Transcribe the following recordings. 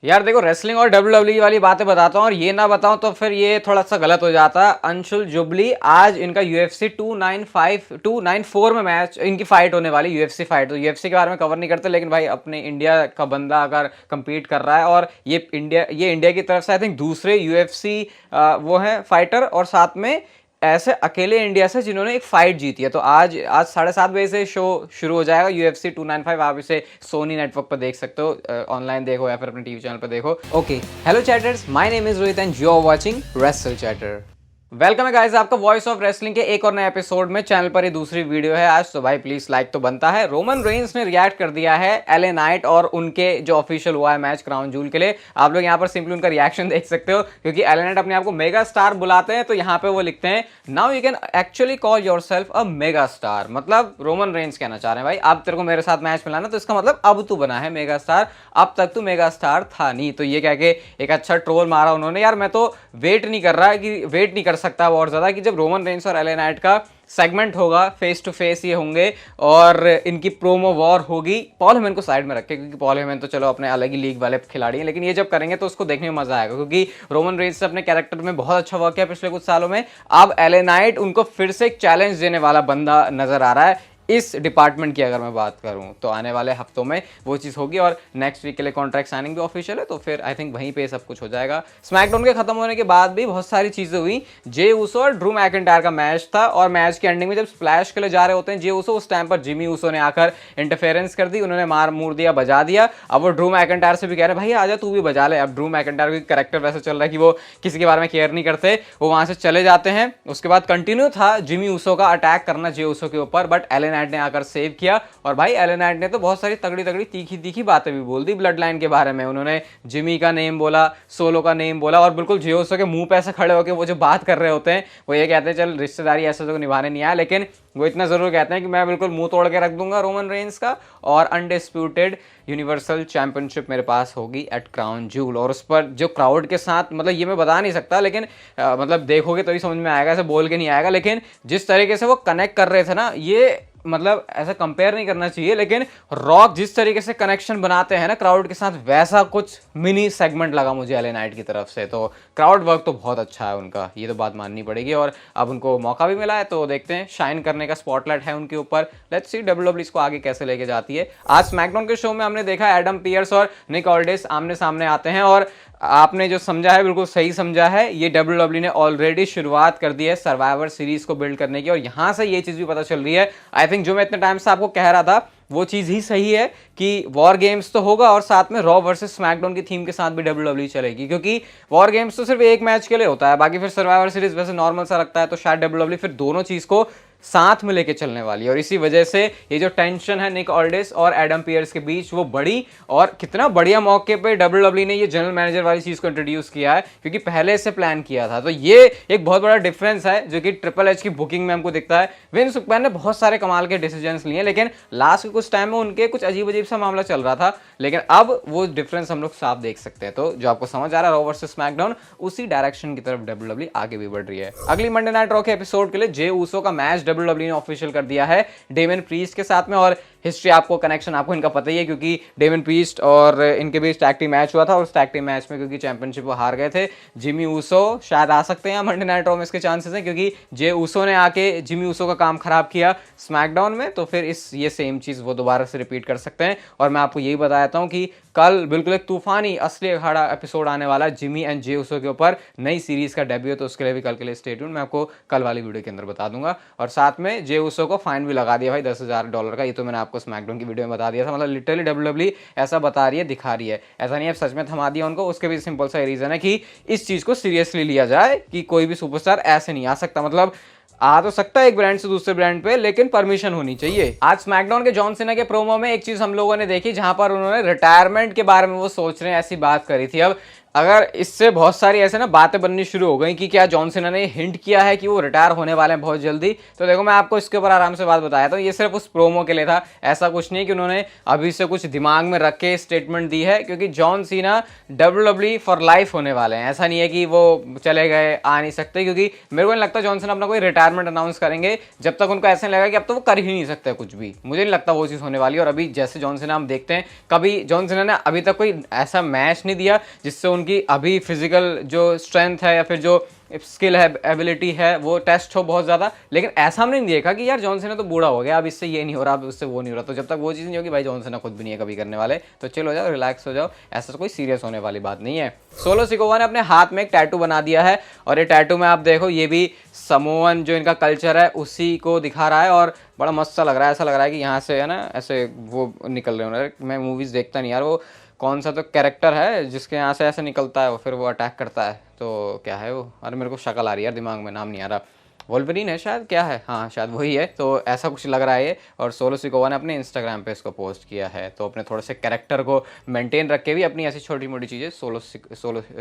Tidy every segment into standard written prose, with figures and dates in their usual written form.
यार देखो, रेसलिंग और डब्ल्यूडब्ल्यूई वाली बातें बताता हूँ और ये ना बताऊं तो फिर ये थोड़ा सा गलत हो जाता। अंशुल जुबली, आज इनका यूएफसी 294 में मैच, इनकी फाइट होने वाली यूएफसी फाइट। तो यूएफसी के बारे में कवर नहीं करते, लेकिन भाई अपने इंडिया का बंदा अगर compete कर रहा है और ये इंडिया की तरफ से आई थिंक दूसरे यूएफसी वो है फाइटर, और साथ में ऐसे अकेले इंडिया से जिन्होंने एक फाइट जीती है। तो आज 7:30 बजे से शो शुरू हो जाएगा यूएफसी 295। आप इसे सोनी नेटवर्क पर देख सकते हो, ऑनलाइन देखो या फिर अपने टीवी चैनल पर देखो। Okay, hello chatters, my name is Rohit and you are watching wrestle chatter. Welcome है गाइस आपका वॉइस ऑफ रेसलिंग के एक और नए एपिसोड में। चैनल पर ही दूसरी वीडियो है आज, तो भाई प्लीज लाइक तो बनता है। रोमन रेंस ने रिएक्ट कर दिया है एलए नाइट और उनके जो ऑफिशियल हुआ है मैच क्राउन जूल के लिए। आप लोग यहाँ पर सिंपली उनका रिएक्शन देख सकते हो, क्योंकि एलए नाइट अपने आप को मेगा स्टार बुलाते हैं। तो यहाँ पे वो लिखते हैं, now you can actually call your self a mega star. मतलब रोमन रेंस कहना चाह रहे हैं, भाई अब तेरे को मेरे साथ मैच मिला ना, तो इसका मतलब अब तू बना है मेगा स्टार, अब तक तू मेगा स्टार था नहीं। तो ये कह के एक अच्छा ट्रोल मारा उन्होंने। यार मैं तो वेट नहीं कर सकता और ज्यादा कि जब रोमन रेंस और एलए नाइट का सेगमेंट होगा, फेस टू फेस ये होंगे और इनकी प्रोमो वॉर होगी। पॉल हेमन को साइड में रखे, क्योंकि पॉल हेमन तो चलो अपने अलग ही लीग वाले खिलाड़ी हैं, लेकिन ये जब करेंगे तो उसको देखने में मजा आएगा, क्योंकि रोमन रेंस से अपने कैरेक्टर में बहुत अच्छा वर्क किया पिछले कुछ सालों में। अब एलए नाइट उनको फिर से एक चैलेंज देने वाला बंदा नजर आ रहा है। इस डिपार्टमेंट की अगर मैं बात करूं तो आने वाले हफ्तों में वो चीज़ होगी, और नेक्स्ट वीक के लिए कॉन्ट्रैक्ट साइनिंग भी ऑफिशियल है, तो फिर आई थिंक वहीं पे सब कुछ हो जाएगा। स्मैकडाउन के खत्म होने के बाद भी बहुत सारी चीज़ें हुई। जे ऊसो और ड्रू मैकिंटायर का मैच था, और मैच की एंडिंग में जब स्प्लैश के लिए जा रहे होते हैं जे ऊसो, उस टाइम पर जिमी ऊसो ने आकर इंटरफेरेंस कर दी, उन्होंने मार मूर दिया, बजा दिया। अब वो ड्रू मैकिंटायर से भी कह रहे भाई आजा तू भी बजा ले। अब ड्रू मैकिंटायर का कैरेक्टर वैसे चल रहा है कि वो किसी के बारे में केयर नहीं करते, वो वहां से चले जाते हैं। उसके बाद कंटिन्यू था जिमी ऊसो का अटैक करना जे ऊसो के ऊपर, बट एलए नाइट ने आकर सेव किया। और भाई एलए नाइट ने तो बहुत सारी तगड़ी तीखी बातें भी बोल दी ब्लड लाइन के बारे में। उन्होंने जिमी का नेम बोला, सोलो का नेम बोला, और बिल्कुल जे ऊसो के मुंह पे ऐसे खड़े होकर वो जो बात कर रहे होते हैं, वो ये कहते हैं चल रिश्तेदारी ऐसे तो निभाने नहीं आया, लेकिन वो इतना जरूर कहते हैं कि मैं बिल्कुल मुंह तोड़ के रख दूंगा रोमन रेंस का, और अनडिस्प्यूटेड यूनिवर्सल चैंपियनशिप मेरे पास होगी एट क्राउन जूल। और उस पर जो क्राउड के साथ, मतलब ये मैं बता नहीं सकता, लेकिन मतलब देखोगे तो ही समझ में आएगा, ऐसे बोल के नहीं आएगा, लेकिन जिस तरीके से वो कनेक्ट कर रहे थे ना, ये मतलब ऐसा कंपेयर नहीं करना चाहिए, लेकिन रॉक जिस तरीके से कनेक्शन बनाते हैं ना क्राउड के साथ, वैसा कुछ मिनी सेगमेंट लगा मुझे एलए नाइट की तरफ से। तो क्राउड वर्क तो बहुत अच्छा है उनका, ये तो बात माननी पड़ेगी। और अब उनको मौका भी मिला है, तो देखते हैं, शाइन करने का स्पॉटलाइट है उनके ऊपर। लेट्स सी डब्ल्यूडब्ल्यूई इसको आगे कैसे लेके जाती है। आज स्मैकडाउन के शो में हमने देखा एडम पियर्स और निक ऑल्डिस आमने सामने आते हैं, और आपने जो समझा है बिल्कुल सही समझा है। ये डब्ल्यूडब्ल्यूई ने ऑलरेडी शुरुआत कर दी है सर्वाइवर सीरीज को बिल्ड करने की, और यहां से ये चीज भी पता चल रही है। आई थिंक जो मैं इतने टाइम से आपको कह रहा था वो चीज ही सही है कि वॉर गेम्स तो होगा, और साथ में रॉ वर्सेस स्मैकडाउन की थीम के साथ भी डब्ल्यूडब्ल्यूई चलेगी, क्योंकि वॉर गेम्स तो सिर्फ एक मैच के लिए होता है, बाकी फिर सर्वाइवर सीरीज वैसे नॉर्मल सा लगता है। तो शायद डब्ल्यूडब्ल्यूई फिर दोनों चीज को साथ में लेके चलने वाली है, और इसी वजह से ये जो टेंशन है निक ऑल्डिस और एडम पियर्स के बीच वो बड़ी, और कितना बढ़िया मौके पे डब्ल्यूडब्ल्यूई ने ये जनरल मैनेजर वाली चीज को इंट्रोड्यूस किया है, क्योंकि पहले से प्लान किया था। तो ये एक बहुत बड़ा डिफरेंस है जो कि ट्रिपल एच की बुकिंग में हमको दिखता है। विंस मैकमैन ने बहुत सारे कमाल के डिसीजंस लिए, लेकिन लास्ट के कुछ टाइम में उनके कुछ अजीब सा मामला चल रहा था, लेकिन अब वो डिफरेंस हम लोग साफ देख सकते हैं। तो जो आपको समझ आ रहा है रॉ वर्सेस स्मैकडाउन, उसी डायरेक्शन की तरफ डब्ल्यूडब्ल्यूई आगे भी बढ़ रही है। अगली मंडे नाइट रॉ के एपिसोड के लिए जे ऊसो का मैच डब्ल्यूडब्ल्यूई ने ऑफिशियल कर दिया है डेमन प्रीस्ट के साथ में। और हिस्ट्री आपको, कनेक्शन आपको इनका पता ही है, क्योंकि डेमन प्रीस्ट और इनके बीच टैग टीम मैच हुआ था, और उस टैग टीम मैच में क्योंकि चैंपियनशिप वो हार गए थे। जिमी ऊसो शायद आ सकते हैं मंडे नाइट रॉ में, इसके चांसेस हैं, क्योंकि जे ऊसो ने आके जिमी ऊसो का काम खराब किया स्मैकडाउन में, तो फिर ये सेम चीज वो दोबारा से रिपीट कर सकते हैं। और मैं आपको यही बताता हूं कि कल बिल्कुल एक तूफानी असली अखाड़ा एपिसोड आने वाला है जिमी एंड जे ऊसो के ऊपर, नई सीरीज का डेब्यू है, तो उसके लिए भी कल के लिए स्टे ट्यून्ड, मैं आपको कल वाली वीडियो के अंदर बता दूंगा। और साथ में जे ऊसो को फाइन भी लगा दिया भाई $10,000 का, ये तो मैंने आपको स्मैकडाउन की वीडियो में बता दिया था। मतलब लिटरली डब्ल्यूडब्ल्यूई ऐसा बता रही है, दिखा रही है, ऐसा नहीं है सच में थमा दिया उनको। उसके भी सिंपल सा रीजन है कि इस चीज को सीरियसली लिया जाए कि कोई भी सुपरस्टार ऐसे नहीं आ सकता। मतलब आ तो सकता है एक ब्रांड से दूसरे ब्रांड पे, लेकिन परमिशन होनी चाहिए। आज स्मैकडाउन के जॉन सीना के प्रोमो में एक चीज हम लोगों ने देखी, जहां पर उन्होंने रिटायरमेंट के बारे में वो सोच रहे हैं ऐसी बात करी थी। अब अगर इससे बहुत सारी ऐसे ना बातें बननी शुरू हो गई कि क्या जॉन सीना ने हिंट किया है कि वो रिटायर होने वाले हैं बहुत जल्दी, तो देखो मैं आपको इसके ऊपर आराम से बात बताया था, ये सिर्फ उस प्रोमो के लिए था, ऐसा कुछ नहीं कि उन्होंने अभी से कुछ दिमाग में रख के स्टेटमेंट दी है, क्योंकि John Cena WWE for life होने वाले हैं। ऐसा नहीं है कि वो चले गए आ नहीं सकते, क्योंकि मेरे को नहीं लगता जॉन सीना अपना कोई रिटायरमेंट अनाउंस करेंगे जब तक उनको ऐसा नहीं लगेगा कि अब तो वो कर ही नहीं सकते कुछ भी। मुझे नहीं लगता वो चीज़ होने वाली है। और अभी जैसे जॉन सीना हम देखते हैं, कभी जॉन सीना ने अभी तक कोई ऐसा मैच नहीं दिया जिससे उनकी अभी फिजिकल जो स्ट्रेंथ है या फिर जो स्किल है, एबिलिटी है, वो टेस्ट हो बहुत ज़्यादा। लेकिन ऐसा हमने नहीं देखा कि यार जॉन सीना तो बूढ़ा हो गया, अब इससे ये नहीं हो रहा, अब उससे वो नहीं हो रहा। तो जब तक वो चीज़ नहीं होगी भाई, जॉन सीना खुद भी नहीं है कभी करने वाले, तो चिल हो जाओ, रिलैक्स हो जाओ, ऐसा तो कोई सीरियस होने वाली बात नहीं है। सोलो सिकोवा ने अपने हाथ में एक टैटू बना दिया है, और ये टैटू में आप देखो, ये भी समोअन जो इनका कल्चर है उसी को दिखा रहा है, और बड़ा मस्त सा लग रहा है। ऐसा लग रहा है कि यहाँ से है ना ऐसे वो निकल रहे हो। मैं मूवीज़ देखता नहीं यार, वो कौन सा तो कैरेक्टर है जिसके यहाँ से ऐसे निकलता है, वो फिर वो अटैक करता है, तो क्या है वो, अरे मेरे को शक्ल आ रही है यार, दिमाग में नाम नहीं आ रहा। वोल्वरिन है शायद, क्या है, हाँ शायद वही है। तो ऐसा कुछ लग रहा है ये, और सोलो सिकोवा ने अपने इंस्टाग्राम पे इसको पोस्ट किया है। तो अपने थोड़े से कैरेक्टर को मेंटेन रख के भी अपनी ऐसी छोटी मोटी चीज़ें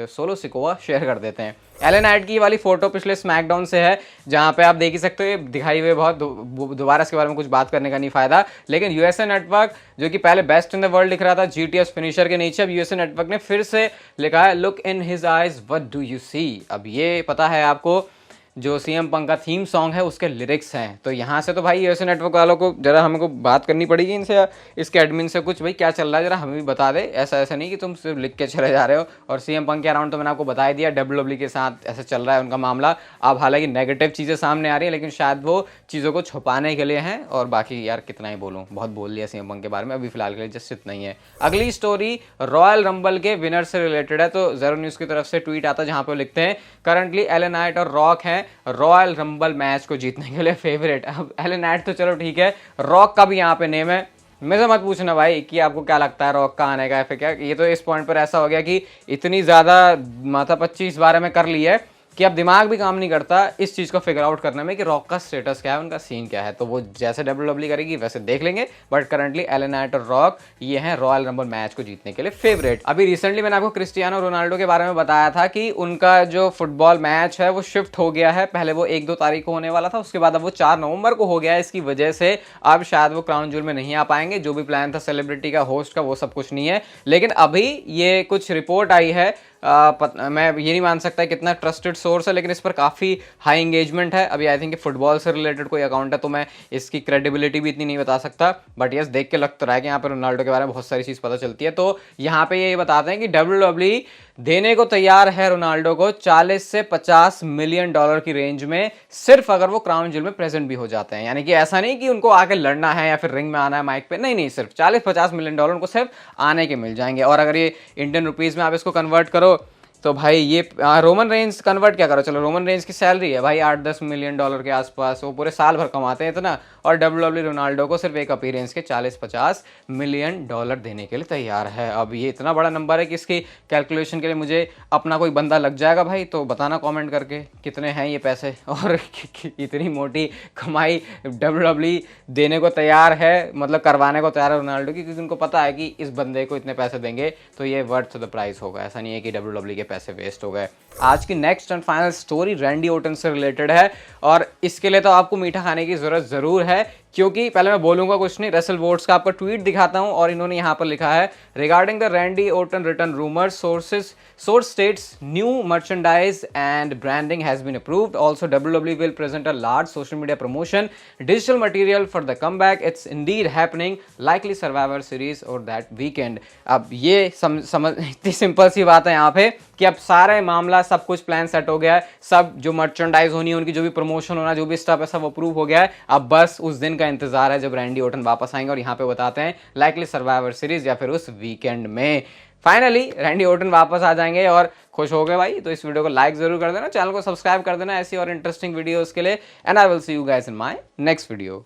सोलो सिकोवा शेयर कर देते हैं। एलन नाइट की वाली फोटो पिछले स्मैकडाउन से है, जहाँ पे आप देख ही सकते हो, ये दिखाई हुए बहुत दोबारा इसके बारे में कुछ बात करने का नहीं फायदा। लेकिन यूएसए नेटवर्क जो कि पहले बेस्ट इन द वर्ल्ड लिख रहा था जीटीएस फिनिशर के नीचे, अब यूएसए नेटवर्क ने फिर से लिखा है look in his eyes what do you see. अब ये पता है आपको, जो सीएम पंक का थीम सॉन्ग है उसके लिरिक्स हैं। तो यहाँ से तो भाई यूएसए नेटवर्क वालों को जरा हमको बात करनी पड़ेगी इनसे, इसके एडमिन से, कुछ भाई क्या चल रहा है जरा हमें भी बता दे। ऐसा नहीं कि तुम सिर्फ लिख के चले जा रहे हो। और सीएम पंक के अराउंड तो मैंने आपको बता ही दिया, WWE के साथ ऐसा चल रहा है उनका मामला। अब हालांकि नेगेटिव चीज़ें सामने आ रही है, लेकिन शायद वो चीज़ों को छुपाने के लिए हैं। और बाकी यार कितना ही बोलूँ, बहुत बोल लिया सीएम पंक के बारे में, अभी फिलहाल के लिए जस्ट इतना ही है। अगली स्टोरी रॉयल रंबल के विनर से रिलेटेड है। तो ज़ेरो न्यूज़ की तरफ से ट्वीट आता है जहाँ पे लिखते हैं करंटली एलन नाइट और रॉक हैं रॉयल रंबल मैच को जीतने के लिए फेवरेट। अब एलन नाइट तो चलो ठीक है, रॉक का भी यहाँ पे नेम है। मुझे मत पूछना भाई कि आपको क्या लगता है रॉक का आने का है फिर क्या, ये तो इस पॉइंट पर ऐसा हो गया कि इतनी ज़्यादा माथा 25 बारे में कर ली है कि अब दिमाग भी काम नहीं करता इस चीज़ को फिगर आउट करने में कि रॉक का स्टेटस क्या है, उनका सीन क्या है। तो वो जैसे WWE करेगी वैसे देख लेंगे, बट करंटली एलन नाइट और रॉक ये हैं रॉयल रंबल मैच को जीतने के लिए फेवरेट। अभी रिसेंटली मैंने आपको क्रिस्टियानो रोनाल्डो के बारे में बताया था कि उनका जो फुटबॉल मैच है वो शिफ्ट हो गया है। पहले वो 1-2 तारीख को होने वाला था, उसके बाद अब वो 4 नवंबर को हो गया है। इसकी वजह से अब शायद वो क्राउन ज्वेल में नहीं आ पाएंगे। जो भी प्लान था सेलिब्रिटी का, होस्ट का, वो सब कुछ नहीं है। लेकिन अभी ये कुछ रिपोर्ट आई है, मैं ये नहीं मान सकता कितना ट्रस्टेड सोर्स है, लेकिन इस पर काफ़ी हाई एंगेजमेंट है। अभी आई थिंक फुटबॉल से रिलेटेड कोई अकाउंट है, तो मैं इसकी क्रेडिबिलिटी भी इतनी नहीं बता सकता, बट यस देख के लग तो रहा है कि यहाँ पर रोनाल्डो के बारे में बहुत सारी चीज़ पता चलती है। तो यहाँ पे ये बताते हैं कि WWE देने को तैयार है रोनाल्डो को 40 से 50 मिलियन डॉलर की रेंज में, सिर्फ अगर वो क्राउन ज्वेल में प्रेजेंट भी हो जाते हैं। यानी कि ऐसा नहीं कि उनको आके लड़ना है या फिर रिंग में आना है माइक पे, नहीं, सिर्फ 40-50 मिलियन डॉलर उनको सिर्फ आने के मिल जाएंगे। और अगर ये इंडियन रुपीज़ में आप इसको कन्वर्ट करो तो भाई ये रोमन रेंज कन्वर्ट क्या करो, चलो रोमन रेंज की सैलरी है भाई 8-10 मिलियन डॉलर के आसपास, वो पूरे साल भर कमाते हैं इतना। और WWE रोनाल्डो को सिर्फ एक अपीयरेंस के 40-50 मिलियन डॉलर देने के लिए तैयार है। अब ये इतना बड़ा नंबर है कि इसकी कैलकुलेशन के लिए मुझे अपना कोई बंदा लग जाएगा भाई, तो बताना कमेंट करके कितने हैं ये पैसे। और इतनी मोटी कमाई WWE देने को तैयार है, मतलब करवाने को तैयार है रोनाल्डो की, क्योंकि उनको पता है कि इस बंदे को इतने पैसे देंगे तो ये वर्थ द प्राइस होगा। ऐसा नहीं है कि WWE के पैसे वेस्ट हो गए। आज की next and final story Randy Orton से रिलेटेड है, और इसके लिए तो आपको मीठा खाने की जरूरत जरूर है, क्योंकि पहले मैं बोलूंगा कुछ नहीं, रसल वोट्स का आपको ट्वीट दिखाता हूं। और इन्होंने यहां पर लिखा है regarding the Randy Orton return rumour, source states new merchandise and branding has been approved, also WWE will present a large social media promotion digital material for the comeback, it's indeed happening likely Survivor Series or that weekend. अब ये समझ इतनी simple सी बात है यहाँ पे कि अब सारे मामला सब कुछ प्लान सेट हो गया है, सब जो मर्चेंडाइज होनी है उनकी जो भी प्रमोशन होना, जो भी स्टफ है सब अप्रूव हो गया है। अब बस उस दिन का इंतजार है जब रैंडी ऑर्टन वापस आएंगे, और यहाँ पे बताते हैं लाइकली सर्वाइवर सीरीज या फिर उस वीकेंड में फाइनली रैंडी ऑर्टन वापस आ जाएंगे। और खुश हो गए भाई तो इस वीडियो को लाइक जरूर कर देना, चैनल को सब्सक्राइब कर देना ऐसी और इंटरेस्टिंग वीडियोस के लिए, and I will see you guys in my next video.